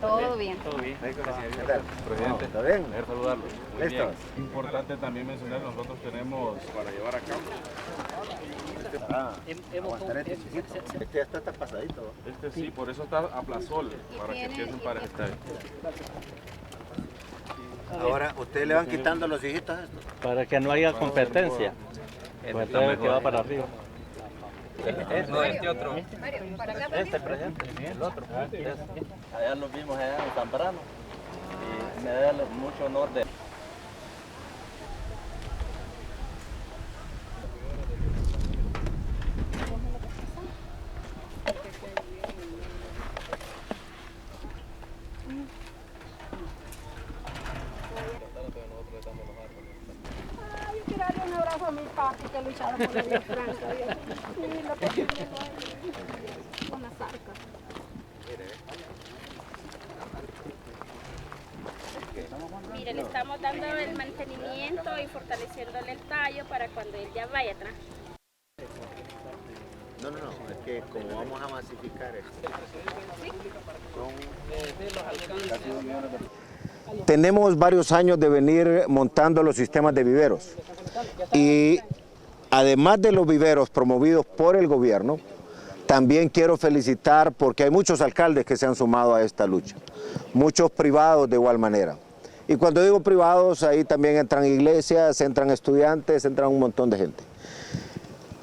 Todo bien. Todo bien. ¿Qué Gracias. Presidente, ¿está bien? Querer saludarlo. Muy bien. ¿Listos? Importante también mencionar, nosotros tenemos para llevar a cabo. Este ya está pasadito. Este sí, por eso está a plazol, para que empiecen para estar. Ahora, ¿ustedes le van quitando los hijitos a esto? Para que no haya competencia. Pues todo el que va para arriba. Este otro. Este presente, el otro. Allá lo vimos allá en Zambrano y me da mucho honor de... Yo quiero darle un abrazo a mi papi que luchaba por la vida franca. Y lo posible con las arcas. Mire, le estamos dando el mantenimiento y fortaleciéndole el tallo para cuando él ya vaya atrás. No, es que como vamos a masificar esto, casi 2 millones de... Tenemos varios años de venir montando los sistemas de viveros y además de los viveros promovidos por el gobierno, también quiero felicitar porque hay muchos alcaldes que se han sumado a esta lucha, muchos privados de igual manera. Y cuando digo privados, ahí también entran iglesias, entran estudiantes, entran un montón de gente.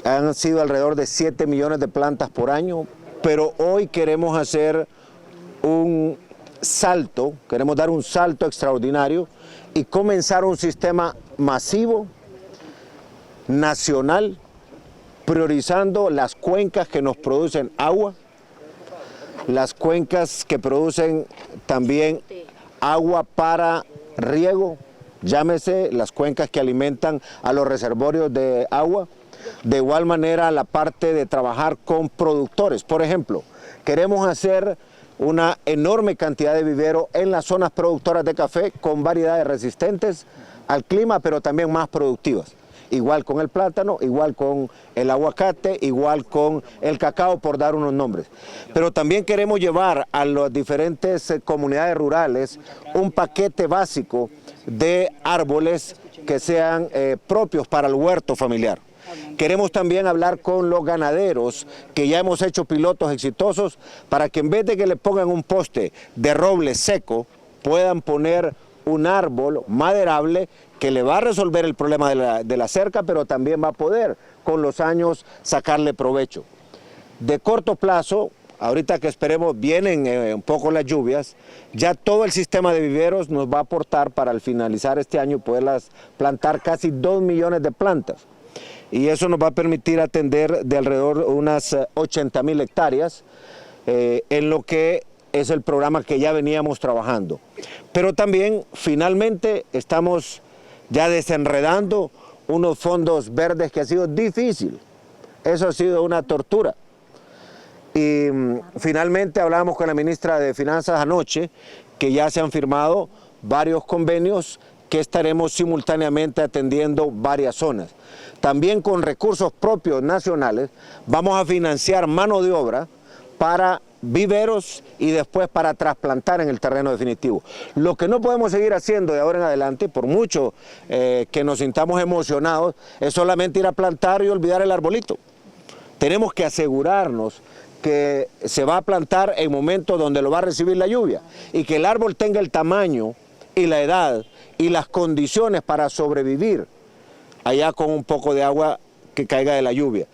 Han sido alrededor de 7 millones de plantas por año, pero hoy queremos hacer un salto, queremos dar un salto extraordinario y comenzar un sistema masivo, nacional, priorizando las cuencas que nos producen agua, las cuencas que producen también agua para riego, llámese las cuencas que alimentan a los reservorios de agua. De igual manera la parte de trabajar con productores. Por ejemplo, queremos hacer una enorme cantidad de vivero en las zonas productoras de café con variedades resistentes al clima, pero también más productivas. Igual con el plátano, igual con el aguacate, igual con el cacao, por dar unos nombres. Pero también queremos llevar a las diferentes comunidades rurales un paquete básico de árboles que sean propios para el huerto familiar. Queremos también hablar con los ganaderos, que ya hemos hecho pilotos exitosos, para que en vez de que le pongan un poste de roble seco, puedan poner un árbol maderable que le va a resolver el problema de la cerca, pero también va a poder con los años sacarle provecho. De corto plazo, ahorita que esperemos vienen un poco las lluvias, ya todo el sistema de viveros nos va a aportar para al finalizar este año poderlas plantar casi 2 millones de plantas. Y eso nos va a permitir atender de alrededor unas 80.000 hectáreas en lo que es el programa que ya veníamos trabajando. Pero también finalmente estamos ya desenredando unos fondos verdes que ha sido difícil. Eso ha sido una tortura. Y finalmente hablábamos con la ministra de Finanzas anoche que ya se han firmado varios convenios que estaremos simultáneamente atendiendo varias zonas. También con recursos propios nacionales vamos a financiar mano de obra para viveros y después para trasplantar en el terreno definitivo. Lo que no podemos seguir haciendo de ahora en adelante, por mucho que nos sintamos emocionados, es solamente ir a plantar y olvidar el arbolito. Tenemos que asegurarnos que se va a plantar en momentos donde lo va a recibir la lluvia y que el árbol tenga el tamaño y la edad y las condiciones para sobrevivir allá con un poco de agua que caiga de la lluvia.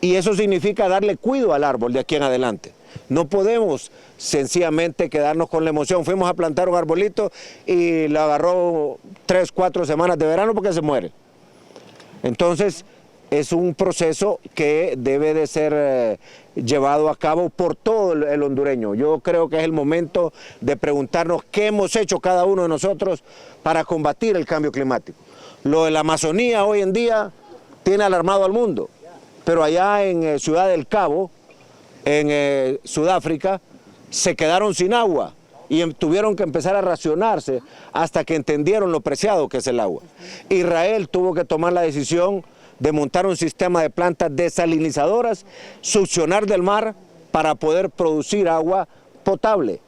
Y eso significa darle cuidado al árbol de aquí en adelante. No podemos sencillamente quedarnos con la emoción. Fuimos a plantar un arbolito y lo agarró 3, 4 semanas de verano porque se muere. Entonces es un proceso que debe de ser llevado a cabo por todo el hondureño. Yo creo que es el momento de preguntarnos qué hemos hecho cada uno de nosotros para combatir el cambio climático. Lo de la Amazonía hoy en día tiene alarmado al mundo, pero allá en Ciudad del Cabo, en Sudáfrica, se quedaron sin agua y tuvieron que empezar a racionarse hasta que entendieron lo preciado que es el agua. Israel tuvo que tomar la decisión de montar un sistema de plantas desalinizadoras, succionar del mar para poder producir agua potable.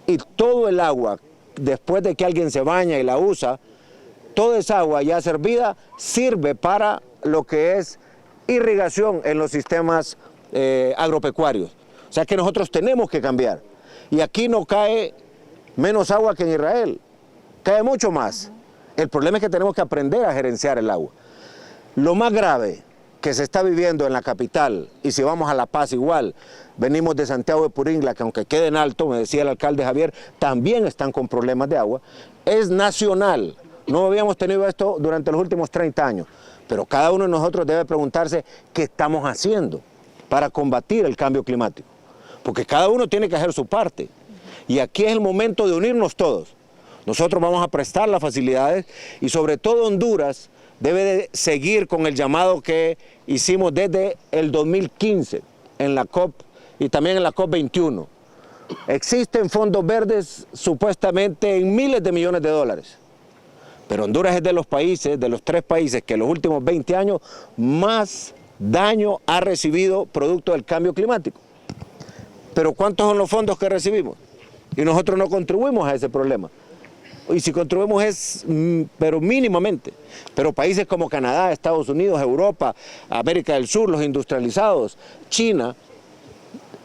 y todo el agua, después de que alguien se baña y la usa, toda esa agua ya servida sirve para lo que es irrigación en los sistemas agropecuarios. O sea que nosotros tenemos que cambiar. Y aquí no cae menos agua que en Israel, cae mucho más. El problema es que tenemos que aprender a gerenciar el agua. Lo más grave que se está viviendo en la capital, y si vamos a La Paz igual, venimos de Santiago de Puringla, que aunque quede en alto, me decía el alcalde Javier, también están con problemas de agua, es nacional. No habíamos tenido esto durante los últimos 30 años, pero cada uno de nosotros debe preguntarse qué estamos haciendo para combatir el cambio climático, porque cada uno tiene que hacer su parte, y aquí es el momento de unirnos todos. Nosotros vamos a prestar las facilidades y sobre todo Honduras debe de seguir con el llamado que hicimos desde el 2015 en la COP y también en la COP21. Existen fondos verdes supuestamente en miles de millones de dólares, pero Honduras es de los países, de los 3 países que en los últimos 20 años más daño ha recibido producto del cambio climático. Pero ¿cuántos son los fondos que recibimos? Y nosotros no contribuimos a ese problema. Y si contribuimos es, pero mínimamente. Pero países como Canadá, Estados Unidos, Europa, América del Sur, los industrializados, China,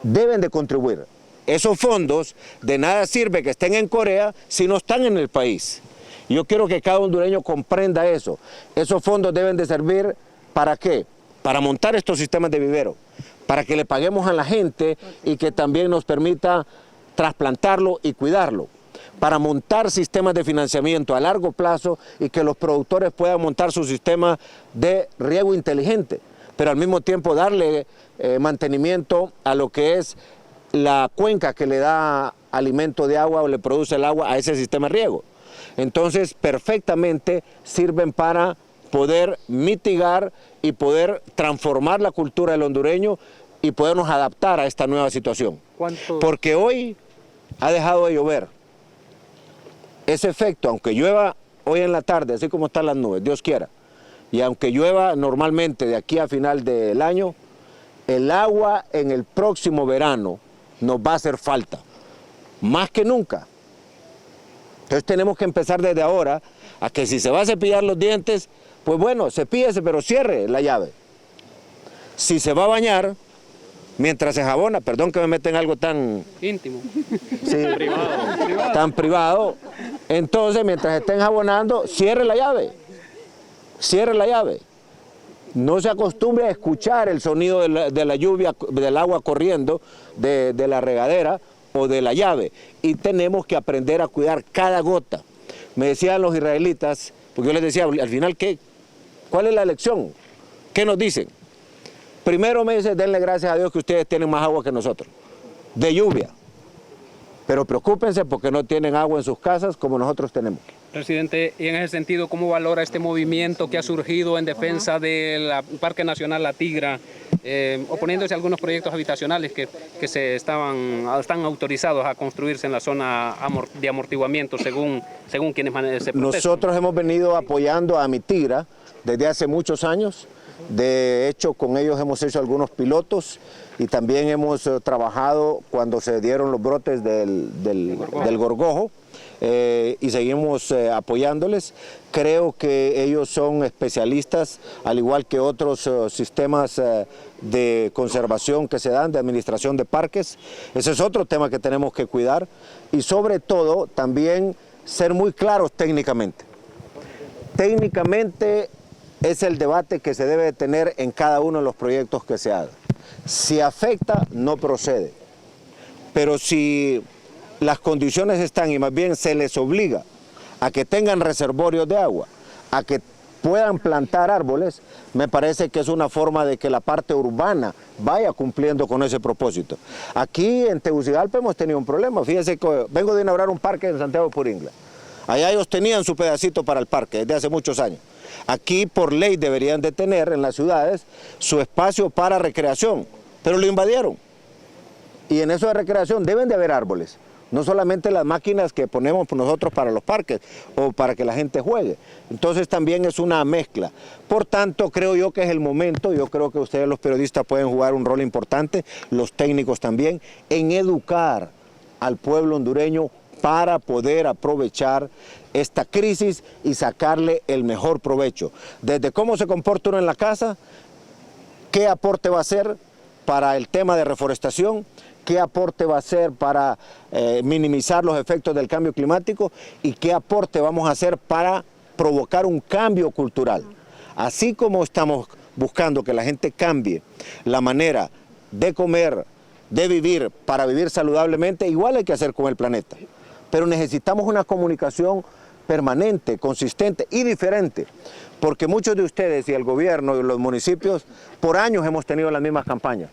deben de contribuir. Esos fondos de nada sirve que estén en Corea si no están en el país. Yo quiero que cada hondureño comprenda eso. Esos fondos deben de servir ¿para qué? Para montar estos sistemas de vivero, para que le paguemos a la gente y que también nos permita trasplantarlo y cuidarlo, para montar sistemas de financiamiento a largo plazo y que los productores puedan montar su sistema de riego inteligente, pero al mismo tiempo darle mantenimiento a lo que es la cuenca que le da alimento de agua o le produce el agua a ese sistema de riego. Entonces, perfectamente sirven para poder mitigar y poder transformar la cultura del hondureño y podernos adaptar a esta nueva situación. Porque hoy ha dejado de llover. Ese efecto, aunque llueva hoy en la tarde, así como están las nubes, Dios quiera, y aunque llueva normalmente de aquí a final del año, el agua en el próximo verano nos va a hacer falta, más que nunca. Entonces tenemos que empezar desde ahora a que si se va a cepillar los dientes, pues bueno, cepíllese, pero cierre la llave. Si se va a bañar, mientras se jabona, perdón que me meten algo tan íntimo, sí, tan privado, entonces mientras estén jabonando, cierre la llave, cierre la llave. No se acostumbre a escuchar el sonido de la lluvia, del agua corriendo, de la regadera o de la llave, y tenemos que aprender a cuidar cada gota. Me decían los israelitas, porque yo les decía, al final, ¿cuál es la lección? ¿Qué nos dicen? Primero me dice, denle gracias a Dios que ustedes tienen más agua que nosotros, de lluvia. Pero preocúpense porque no tienen agua en sus casas como nosotros tenemos. Presidente, y en ese sentido, ¿cómo valora este movimiento que ha surgido en defensa del Parque Nacional La Tigra, oponiéndose a algunos proyectos habitacionales que están autorizados a construirse en la zona de amortiguamiento según quienes se protestan? Nosotros hemos venido apoyando a Mi Tigra desde hace muchos años. De hecho, con ellos hemos hecho algunos pilotos y también hemos trabajado cuando se dieron los brotes del gorgojo y seguimos apoyándoles. Creo que ellos son especialistas, al igual que otros sistemas de conservación que se dan, de administración de parques. Ese es otro tema que tenemos que cuidar y sobre todo también ser muy claros técnicamente. Técnicamente es el debate que se debe tener en cada uno de los proyectos que se haga. Si afecta, no procede. Pero si las condiciones están y más bien se les obliga a que tengan reservorios de agua, a que puedan plantar árboles, me parece que es una forma de que la parte urbana vaya cumpliendo con ese propósito. Aquí en Tegucigalpa hemos tenido un problema. Fíjense que vengo de inaugurar un parque en Santiago de Puringla. Allá ellos tenían su pedacito para el parque desde hace muchos años. Aquí por ley deberían de tener en las ciudades su espacio para recreación, pero lo invadieron. Y en eso de recreación deben de haber árboles, no solamente las máquinas que ponemos nosotros para los parques o para que la gente juegue. Entonces también es una mezcla. Por tanto, creo yo que es el momento, yo creo que ustedes los periodistas pueden jugar un rol importante, los técnicos también, en educar al pueblo hondureño para poder aprovechar esta crisis y sacarle el mejor provecho. Desde cómo se comporta uno en la casa, qué aporte va a hacer para el tema de reforestación, qué aporte va a hacer para minimizar los efectos del cambio climático y qué aporte vamos a hacer para provocar un cambio cultural. Así como estamos buscando que la gente cambie la manera de comer, de vivir, para vivir saludablemente, igual hay que hacer con el planeta. Pero necesitamos una comunicación permanente, consistente y diferente, porque muchos de ustedes y el gobierno y los municipios por años hemos tenido las mismas campañas.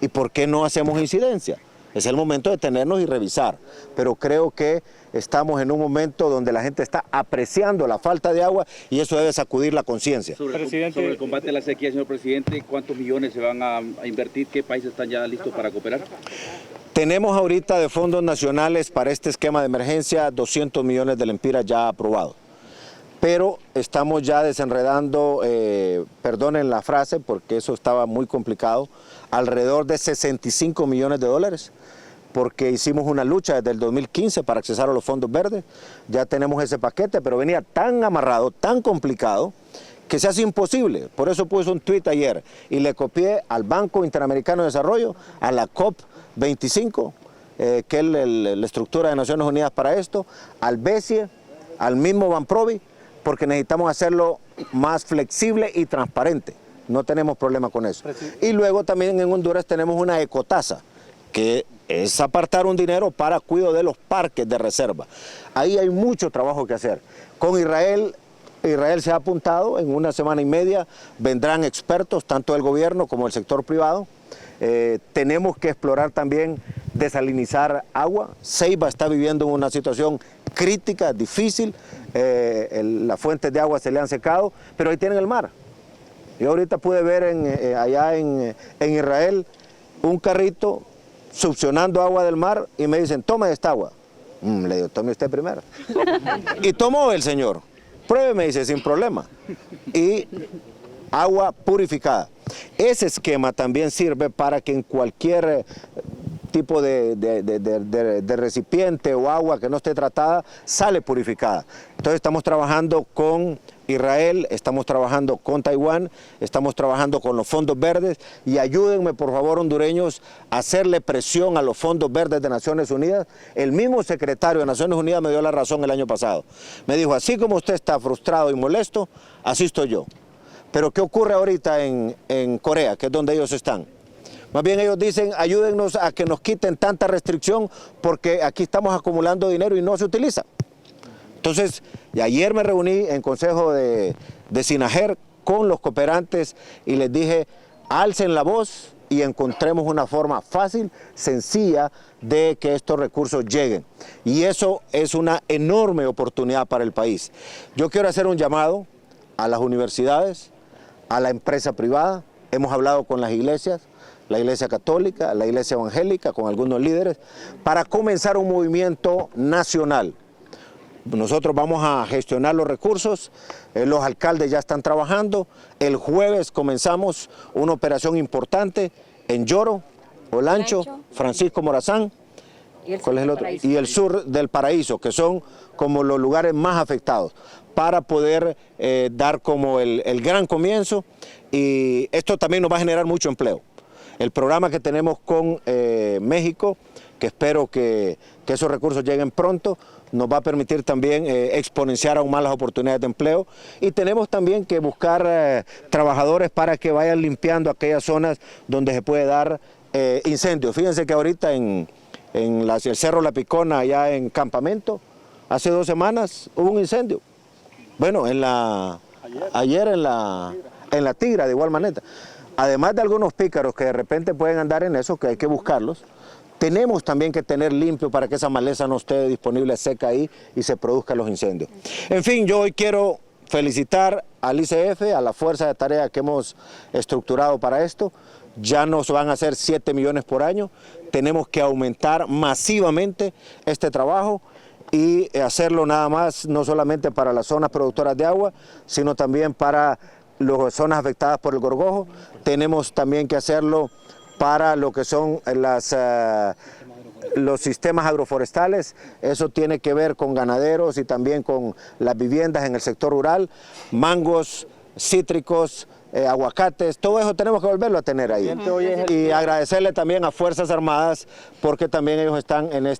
¿Y por qué no hacemos incidencia? Es el momento de detenernos y revisar, pero creo que estamos en un momento donde la gente está apreciando la falta de agua y eso debe sacudir la conciencia. Sobre el combate a la sequía, señor presidente, ¿cuántos millones se van a invertir? ¿Qué países están ya listos para cooperar? Tenemos ahorita de fondos nacionales para este esquema de emergencia 200 millones de lempiras ya aprobados. Pero estamos ya desenredando, perdonen la frase porque eso estaba muy complicado, alrededor de 65 millones de dólares, porque hicimos una lucha desde el 2015 para accesar a los fondos verdes. Ya tenemos ese paquete, pero venía tan amarrado, tan complicado, que se hace imposible. Por eso puse un tuit ayer y le copié al Banco Interamericano de Desarrollo, a la COP25, que es la estructura de Naciones Unidas para esto, al BESIE, al mismo Banprovi, porque necesitamos hacerlo más flexible y transparente. No tenemos problema con eso. Y luego también en Honduras tenemos una ecotasa, que es apartar un dinero para cuidado de los parques de reserva. Ahí hay mucho trabajo que hacer. Con Israel se ha apuntado, en una semana y media vendrán expertos, tanto del gobierno como del sector privado. Tenemos que explorar también desalinizar agua. Ceiba está viviendo una situación crítica, difícil, las fuentes de agua se le han secado, pero ahí tienen el mar. Yo ahorita pude ver allá en Israel un carrito succionando agua del mar y me dicen, tome esta agua. Le digo, tome usted primero. Y tomó el señor. Pruebe, me dice, sin problema. Y agua purificada. Ese esquema también sirve para que en cualquier tipo de recipiente o agua que no esté tratada, sale purificada. Entonces estamos trabajando con Israel, estamos trabajando con Taiwán, estamos trabajando con los fondos verdes y ayúdenme por favor hondureños a hacerle presión a los fondos verdes de Naciones Unidas. El mismo secretario de Naciones Unidas me dio la razón el año pasado. Me dijo, así como usted está frustrado y molesto, así estoy yo. Pero ¿qué ocurre ahorita en Corea, que es donde ellos están? Más bien ellos dicen, ayúdennos a que nos quiten tanta restricción porque aquí estamos acumulando dinero y no se utiliza. Entonces, ayer me reuní en consejo de SINAGER con los cooperantes y les dije, alcen la voz y encontremos una forma fácil, sencilla de que estos recursos lleguen. Y eso es una enorme oportunidad para el país. Yo quiero hacer un llamado a las universidades, a la empresa privada, hemos hablado con las iglesias, la iglesia católica, la iglesia evangélica, con algunos líderes, para comenzar un movimiento nacional. Nosotros vamos a gestionar los recursos, los alcaldes ya están trabajando, el jueves comenzamos una operación importante en Lloro, Olancho, Francisco Morazán, ¿cuál es el otro? Y el sur del Paraíso, que son como los lugares más afectados, para poder dar como el gran comienzo, y esto también nos va a generar mucho empleo. El programa que tenemos con México, que espero que esos recursos lleguen pronto, nos va a permitir también exponenciar aún más las oportunidades de empleo, y tenemos también que buscar trabajadores para que vayan limpiando aquellas zonas donde se puede dar incendios. Fíjense que ahorita en el Cerro La Picona, allá en Campamento, hace 2 semanas hubo un incendio. Bueno, ayer en la Tigra, de igual manera. Además de algunos pícaros que de repente pueden andar en eso, que hay que buscarlos, tenemos también que tener limpio para que esa maleza no esté disponible seca ahí y se produzcan los incendios. En fin, yo hoy quiero felicitar al ICF, a la fuerza de tarea que hemos estructurado para esto. Ya nos van a hacer 7 millones por año. Tenemos que aumentar masivamente este trabajo y hacerlo nada más, no solamente para las zonas productoras de agua, sino también para las zonas afectadas por el gorgojo. Tenemos también que hacerlo para lo que son los sistemas agroforestales, eso tiene que ver con ganaderos y también con las viviendas en el sector rural, mangos, cítricos, aguacates, todo eso tenemos que volverlo a tener ahí. Y agradecerle también a Fuerzas Armadas porque también ellos están en este